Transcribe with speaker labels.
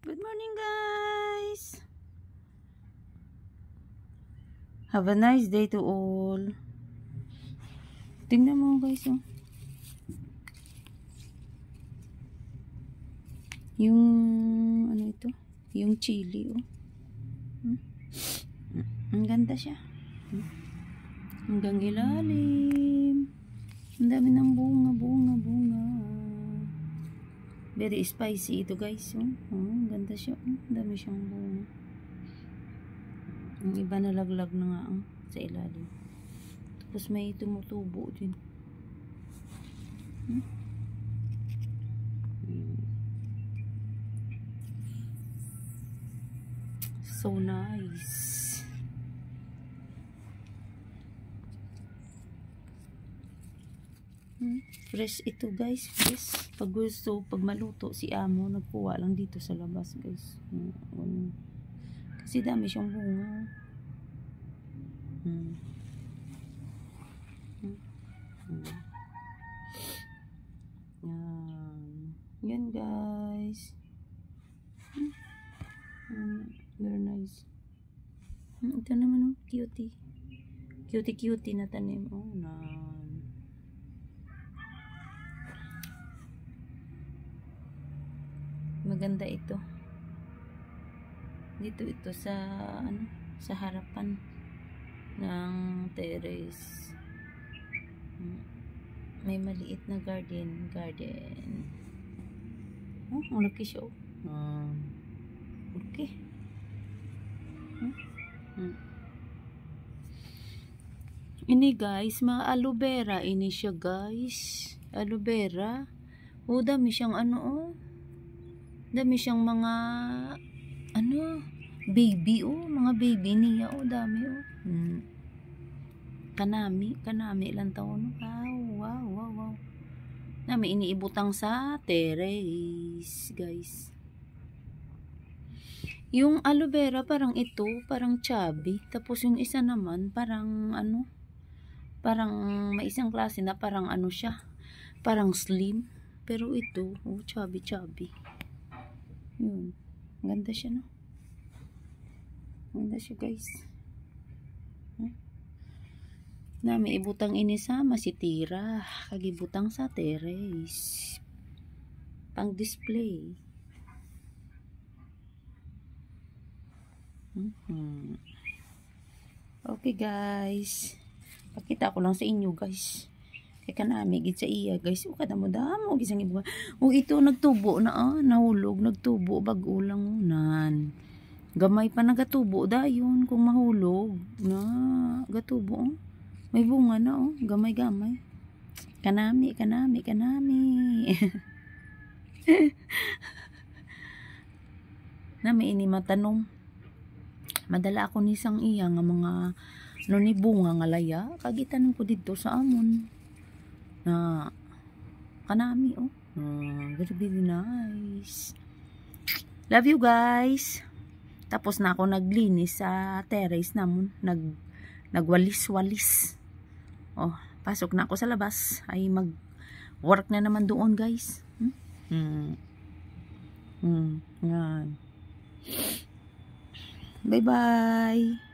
Speaker 1: Good morning, guys. Have a nice day to all. Tingnan mo, guys, oh. Yung ano ito? Yung chili, oh. Ang ganda siya. Hanggang ilalim. Ang dami ng bunga. Very spicy ito, guys. Oh, ang ganda siya. Oh, ang dami siyang bunga. Ang iba nalaglag na nga sa ilalim. Tapos may tumutubo din. So nice. Fresh ito, guys. Fresh. Pag gusto, pag maluto si amo, nagkuha lang dito sa labas, guys. Kasi dami siyang bunga. Yan, guys. Very nice. Ito naman, oh, cutie. Cutie na tanim. Oh, maganda ito. Dito ito sa sa harapan ng terrace. May maliit na garden. Oh, ang laki siya. Okay. Ini, guys, aloe vera ini siya, guys. Aloe vera. Oh, dami siyang dami siyang mga baby, mga baby niya, dami, kanami lang taon. Wow. Nami iniibutang sa terrace, guys. Yung aloe vera parang parang chubby, tapos yung isa naman parang parang may isang klase na parang siya, parang slim, pero ito chubby. Ganda siya, no? Ganda siya, guys. Nami ibutang ini sa masitira, kagibutang sa terrace pang display. Okay, guys, pakita ko lang sa inyo, guys. Kaya kanami gid sa iya, guys. Kada mo damo gisang ibunga. Ito nagtubo na, nahulog, nagtubo bag-ulang unan. Gamay pa nagatubo dayon kung mahulog na gatubo. May bunga na, gamay. Kanami. Nami ini matanom. Madala ako ni sang iya nga mga ni bunga nga laya. Kagitan ko dito sa amon. Na kanami, very nice. Love you, guys. Tapos na ako naglinis sa terrace namon. Nagwalis-walis. Pasok na ako sa labas. Ay mag-work na naman doon, guys. Yan. Bye-bye.